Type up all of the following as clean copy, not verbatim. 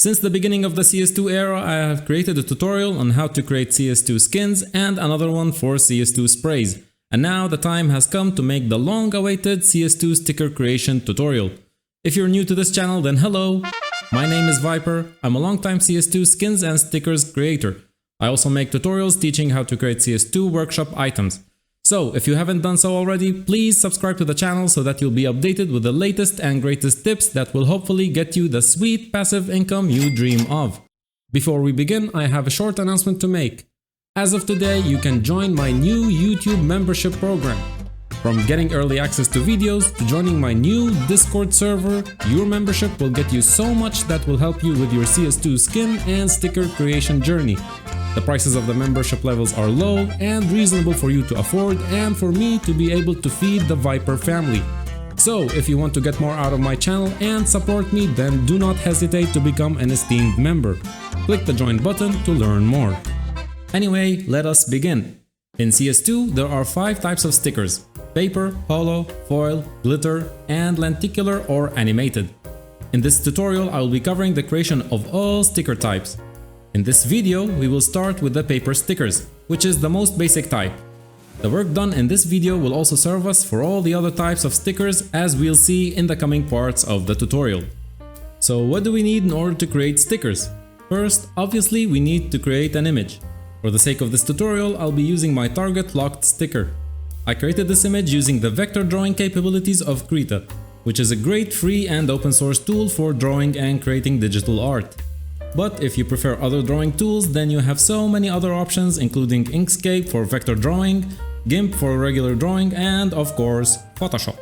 Since the beginning of the CS2 era, I have created a tutorial on how to create CS2 skins and another one for CS2 sprays. And now the time has come to make the long-awaited CS2 sticker creation tutorial. If you're new to this channel, then hello! My name is Viper. I'm a long-time CS2 skins and stickers creator. I also make tutorials teaching how to create CS2 workshop items. So, if you haven't done so already, please subscribe to the channel so that you'll be updated with the latest and greatest tips that will hopefully get you the sweet passive income you dream of. Before we begin, I have a short announcement to make. As of today, you can join my new YouTube membership program. From getting early access to videos to joining my new Discord server, your membership will get you so much that will help you with your CS2 skin and sticker creation journey. The prices of the membership levels are low and reasonable for you to afford and for me to be able to feed the Viper family. So, if you want to get more out of my channel and support me, then do not hesitate to become an esteemed member. Click the join button to learn more. Anyway, let us begin. In CS2, there are 5 types of stickers: paper, holo, foil, glitter, and lenticular or animated. In this tutorial, I will be covering the creation of all sticker types. In this video, we will start with the paper stickers, which is the most basic type. The work done in this video will also serve us for all the other types of stickers, as we'll see in the coming parts of the tutorial. So what do we need in order to create stickers? First, obviously we need to create an image. For the sake of this tutorial, I'll be using my target locked sticker. I created this image using the vector drawing capabilities of Krita, which is a great free and open source tool for drawing and creating digital art. But if you prefer other drawing tools, then you have so many other options, including Inkscape for vector drawing, GIMP for regular drawing, and of course, Photoshop.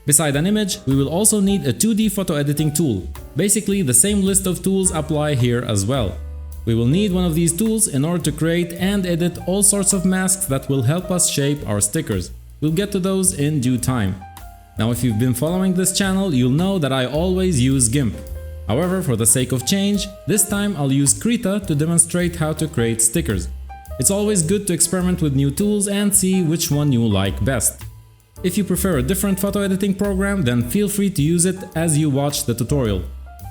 Beside an image, we will also need a 2D photo editing tool. Basically, the same list of tools apply here as well. We will need one of these tools in order to create and edit all sorts of masks that will help us shape our stickers. We'll get to those in due time. Now, if you've been following this channel, you'll know that I always use GIMP. However, for the sake of change, this time I'll use Krita to demonstrate how to create stickers. It's always good to experiment with new tools and see which one you like best. If you prefer a different photo editing program, then feel free to use it as you watch the tutorial.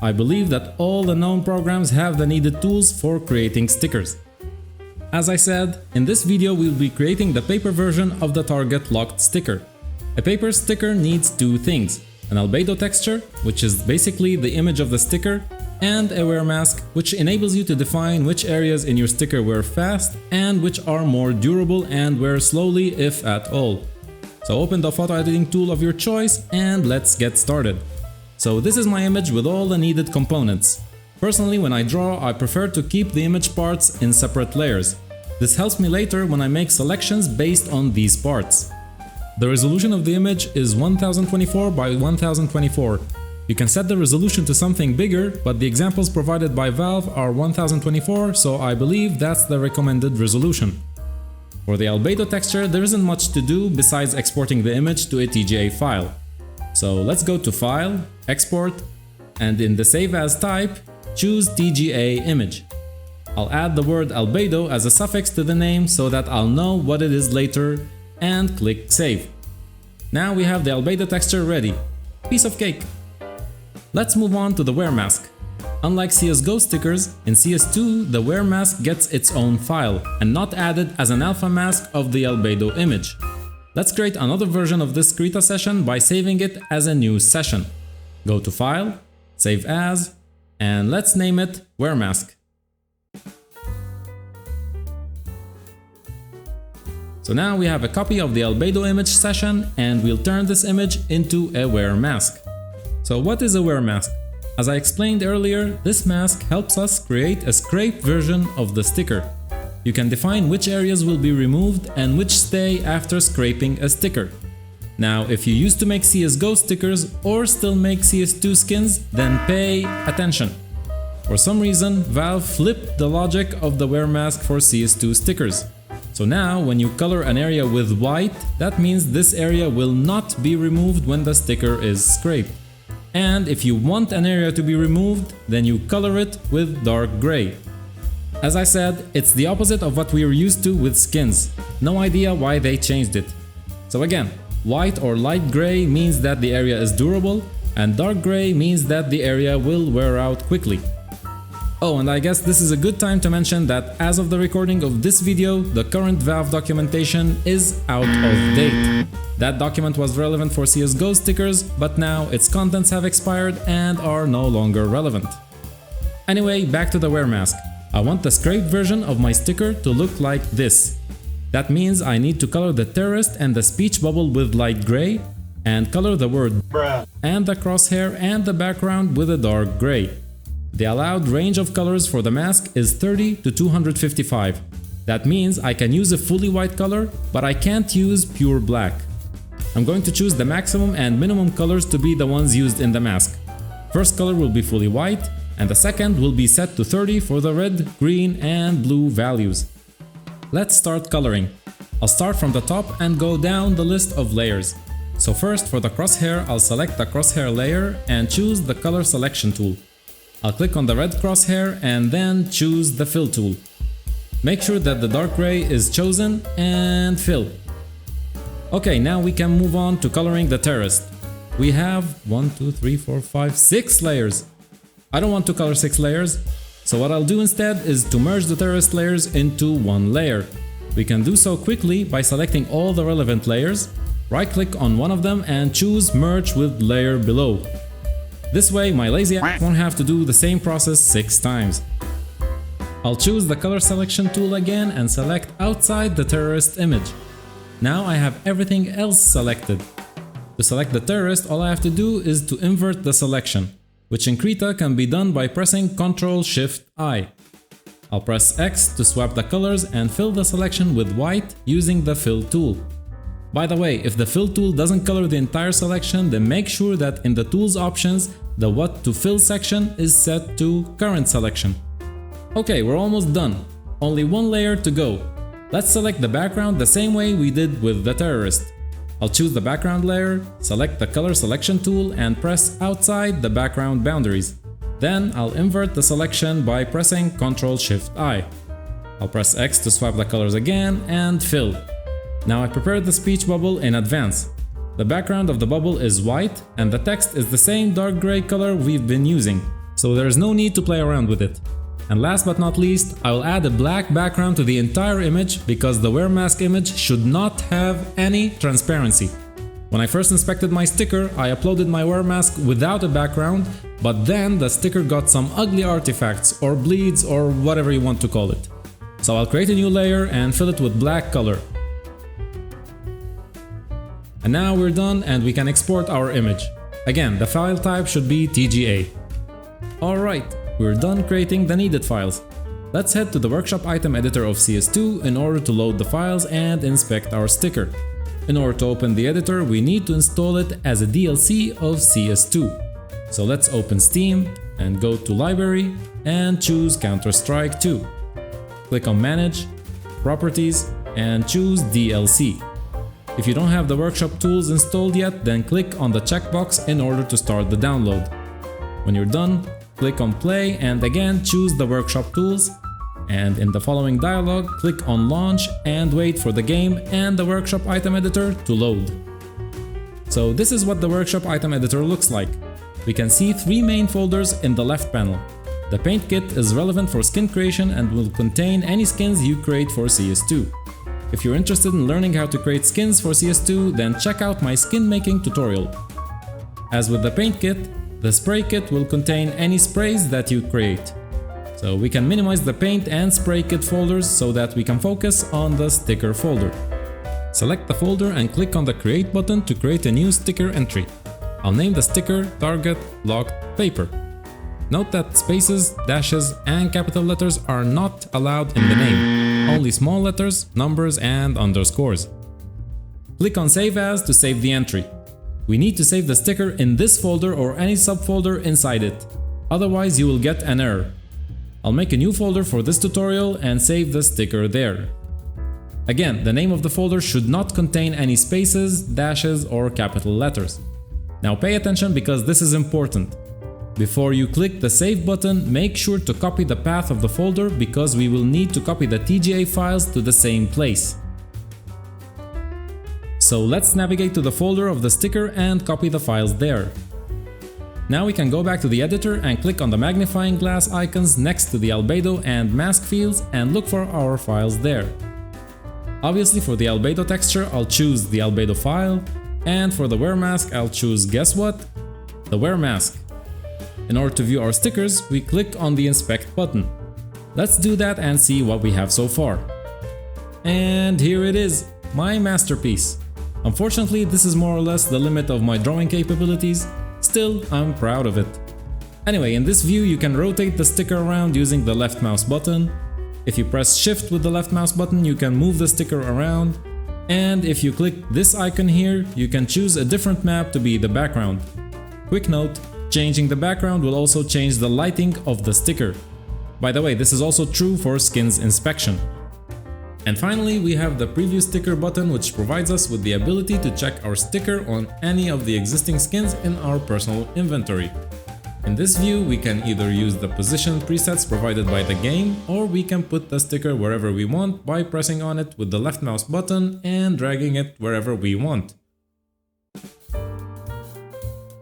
I believe that all the known programs have the needed tools for creating stickers. As I said, in this video we'll be creating the paper version of the target locked sticker. A paper sticker needs 2 things: an albedo texture, which is basically the image of the sticker, and a wear mask, which enables you to define which areas in your sticker wear fast and which are more durable and wear slowly if at all. So open the photo editing tool of your choice and let's get started. So this is my image with all the needed components. Personally, when I draw, I prefer to keep the image parts in separate layers. This helps me later when I make selections based on these parts. The resolution of the image is 1024 by 1024. You can set the resolution to something bigger, but the examples provided by Valve are 1024, so I believe that's the recommended resolution. For the albedo texture, there isn't much to do besides exporting the image to a TGA file. So let's go to File, Export, and in the Save As type, choose TGA image. I'll add the word albedo as a suffix to the name so that I'll know what it is later, and click Save. Now we have the albedo texture ready. Piece of cake! Let's move on to the wear mask. Unlike CSGO stickers, in CS2 the wear mask gets its own file and not added as an alpha mask of the albedo image. Let's create another version of this Krita session by saving it as a new session. Go to File, Save As, and let's name it Wear Mask. So now we have a copy of the albedo image session and we'll turn this image into a wear mask. So what is a wear mask? As I explained earlier, this mask helps us create a scraped version of the sticker. You can define which areas will be removed and which stay after scraping a sticker. Now, if you used to make CSGO stickers or still make CS2 skins, then pay attention. For some reason, Valve flipped the logic of the wear mask for CS2 stickers. So now, when you color an area with white, that means this area will not be removed when the sticker is scraped. And if you want an area to be removed, then you color it with dark gray. As I said, it's the opposite of what we are used to with skins. No idea why they changed it. So again, white or light gray means that the area is durable, and dark gray means that the area will wear out quickly. Oh, and I guess this is a good time to mention that as of the recording of this video, the current Valve documentation is out of date. That document was relevant for CSGO stickers, but now its contents have expired and are no longer relevant. Anyway, back to the wear mask. I want the scraped version of my sticker to look like this. That means I need to color the terrorist and the speech bubble with light gray, and color the word bruh and the crosshair and the background with a dark gray. The allowed range of colors for the mask is 30 to 255. That means I can use a fully white color, but I can't use pure black. I'm going to choose the maximum and minimum colors to be the ones used in the mask. First color will be fully white, and the second will be set to 30 for the red, green, and blue values. Let's start coloring. I'll start from the top and go down the list of layers. So first, for the crosshair, I'll select the crosshair layer and choose the color selection tool. I'll click on the red crosshair and then choose the fill tool. Make sure that the dark gray is chosen and fill. Okay, now we can move on to coloring the terrorist. We have 6 layers. I don't want to color 6 layers, so what I'll do instead is to merge the terrorist layers into one layer. We can do so quickly by selecting all the relevant layers, right-click on one of them and choose Merge with Layer below. This way my lazy ass won't have to do the same process 6 times. I'll choose the color selection tool again and select outside the terrorist image. Now I have everything else selected. To select the terrorist, all I have to do is to invert the selection, which in Krita can be done by pressing Ctrl-Shift-I. I'll press X to swap the colors and fill the selection with white using the fill tool. By the way, if the fill tool doesn't color the entire selection, then make sure that in the tools options, the what to fill section is set to current selection. Okay, we're almost done. Only one layer to go. Let's select the background the same way we did with the terrorist. I'll choose the background layer, select the color selection tool and press outside the background boundaries. Then I'll invert the selection by pressing Ctrl-Shift-I. I'll press X to swap the colors again and fill. Now I prepared the speech bubble in advance. The background of the bubble is white and the text is the same dark gray color we've been using, so there is no need to play around with it. And last but not least, I will add a black background to the entire image because the wear mask image should not have any transparency. When I first inspected my sticker, I uploaded my wear mask without a background, but then the sticker got some ugly artifacts or bleeds or whatever you want to call it. So I'll create a new layer and fill it with black color. And now we're done and we can export our image. Again, the file type should be TGA. Alright, we're done creating the needed files. Let's head to the workshop item editor of CS2 in order to load the files and inspect our sticker. In order to open the editor, we need to install it as a DLC of CS2. So let's open Steam and go to Library and choose Counter-Strike 2. Click on Manage, Properties and choose DLC. If you don't have the workshop tools installed yet, then click on the checkbox in order to start the download. When you're done, click on Play and again choose the workshop tools. And in the following dialog, click on Launch and wait for the game and the workshop item editor to load. So this is what the workshop item editor looks like. We can see 3 main folders in the left panel. The paint kit is relevant for skin creation and will contain any skins you create for CS2. If you're interested in learning how to create skins for CS2, then check out my skin making tutorial. As with the paint kit, the spray kit will contain any sprays that you create. So we can minimize the paint and spray kit folders so that we can focus on the sticker folder. Select the folder and click on the Create button to create a new sticker entry. I'll name the sticker Target Locked Paper. Note that spaces, dashes, and capital letters are not allowed in the name, only small letters, numbers, and underscores. Click on Save As to save the entry. We need to save the sticker in this folder or any subfolder inside it, otherwise you will get an error. I'll make a new folder for this tutorial and save the sticker there. Again, the name of the folder should not contain any spaces, dashes, or capital letters. Now pay attention because this is important. Before you click the Save button, make sure to copy the path of the folder because we will need to copy the TGA files to the same place. So let's navigate to the folder of the sticker and copy the files there. Now we can go back to the editor and click on the magnifying glass icons next to the albedo and mask fields and look for our files there. Obviously for the albedo texture I'll choose the albedo file, and for the wear mask I'll choose, guess what? The wear mask. In order to view our stickers, we click on the inspect button. Let's do that and see what we have so far. And here it is, my masterpiece. Unfortunately, this is more or less the limit of my drawing capabilities. Still, I'm proud of it. Anyway, in this view you can rotate the sticker around using the left mouse button. If you press shift with the left mouse button, you can move the sticker around. And if you click this icon here, you can choose a different map to be the background. Quick note, changing the background will also change the lighting of the sticker. By the way, this is also true for skins inspection. And finally, we have the preview sticker button, which provides us with the ability to check our sticker on any of the existing skins in our personal inventory. In this view, we can either use the position presets provided by the game, or we can put the sticker wherever we want by pressing on it with the left mouse button and dragging it wherever we want.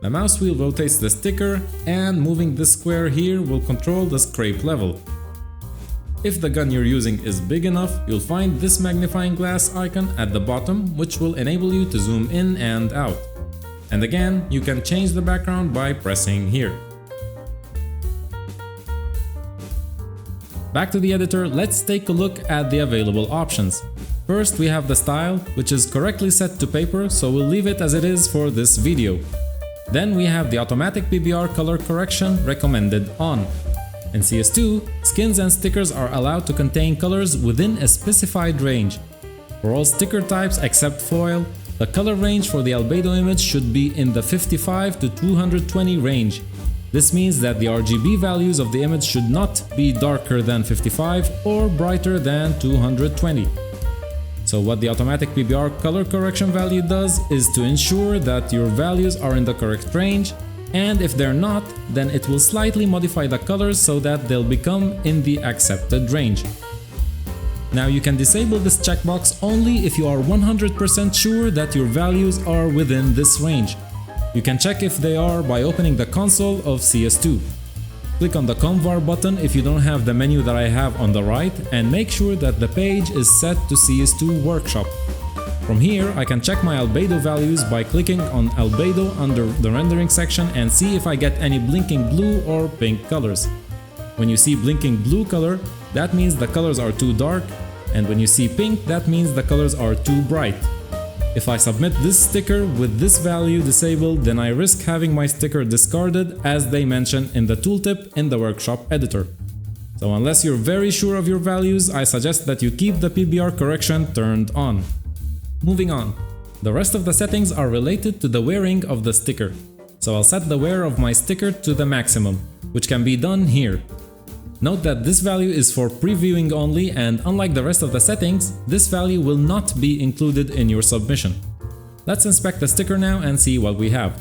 The mouse wheel rotates the sticker, and moving this square here will control the scrape level. If the gun you're using is big enough, you'll find this magnifying glass icon at the bottom, which will enable you to zoom in and out. And again, you can change the background by pressing here. Back to the editor, let's take a look at the available options. First, we have the style, which is correctly set to paper, so we'll leave it as it is for this video. Then we have the automatic PBR color correction recommended on. In CS2, skins and stickers are allowed to contain colors within a specified range. For all sticker types except foil, the color range for the albedo image should be in the 55 to 220 range. This means that the RGB values of the image should not be darker than 55 or brighter than 220. So what the automatic PBR color correction value does is to ensure that your values are in the correct range, and if they're not, then it will slightly modify the colors so that they'll become in the accepted range. Now you can disable this checkbox only if you are 100% sure that your values are within this range. You can check if they are by opening the console of CS2. Click on the ComVar button if you don't have the menu that I have on the right, and make sure that the page is set to CS2 Workshop. From here, I can check my albedo values by clicking on albedo under the rendering section and see if I get any blinking blue or pink colors. When you see blinking blue color, that means the colors are too dark, and when you see pink, that means the colors are too bright. If I submit this sticker with this value disabled, then I risk having my sticker discarded, as they mention in the tooltip in the workshop editor. So unless you're very sure of your values, I suggest that you keep the PBR correction turned on. Moving on. The rest of the settings are related to the wearing of the sticker. So I'll set the wear of my sticker to the maximum, which can be done here. Note that this value is for previewing only, and unlike the rest of the settings, this value will not be included in your submission. Let's inspect the sticker now and see what we have.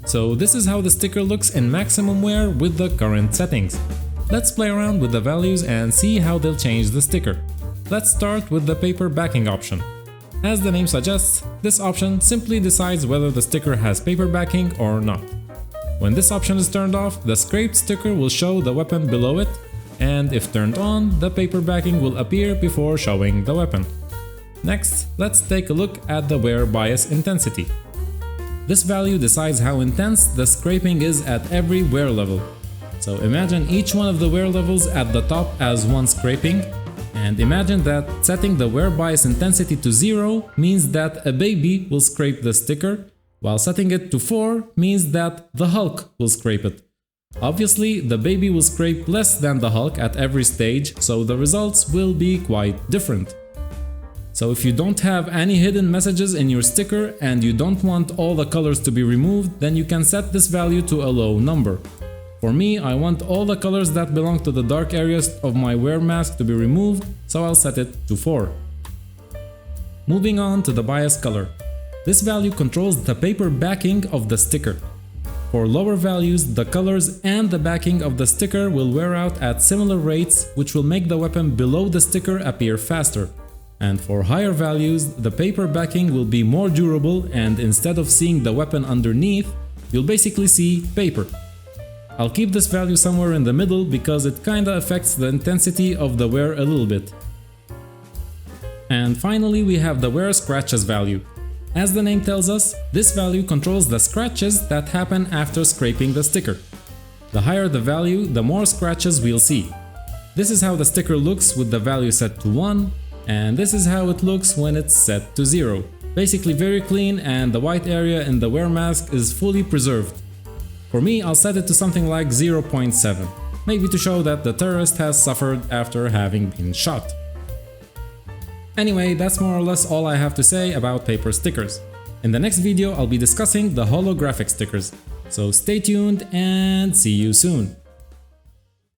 So this is how the sticker looks in maximum wear with the current settings. Let's play around with the values and see how they'll change the sticker. Let's start with the paper backing option. As the name suggests, this option simply decides whether the sticker has paper backing or not. When this option is turned off, the scraped sticker will show the weapon below it, and if turned on, the paper backing will appear before showing the weapon. Next, let's take a look at the wear bias intensity. This value decides how intense the scraping is at every wear level. So imagine each one of the wear levels at the top as one scraping, and imagine that setting the wear bias intensity to 0 means that a baby will scrape the sticker, while setting it to 4 means that the Hulk will scrape it. Obviously, the baby will scrape less than the Hulk at every stage, so the results will be quite different. So if you don't have any hidden messages in your sticker and you don't want all the colors to be removed, then you can set this value to a low number. For me, I want all the colors that belong to the dark areas of my wear mask to be removed, so I'll set it to 4. Moving on to the bias color. This value controls the paper backing of the sticker. For lower values, the colors and the backing of the sticker will wear out at similar rates, which will make the weapon below the sticker appear faster. And for higher values, the paper backing will be more durable, and instead of seeing the weapon underneath, you'll basically see paper. I'll keep this value somewhere in the middle because it kinda affects the intensity of the wear a little bit. And finally we have the wear scratches value. As the name tells us, this value controls the scratches that happen after scraping the sticker. The higher the value, the more scratches we'll see. This is how the sticker looks with the value set to 1, and this is how it looks when it's set to 0. Basically very clean, and the white area in the wear mask is fully preserved. For me, I'll set it to something like 0.7, maybe to show that the terrorist has suffered after having been shot. Anyway, that's more or less all I have to say about paper stickers. In the next video, I'll be discussing the holographic stickers. So stay tuned and see you soon!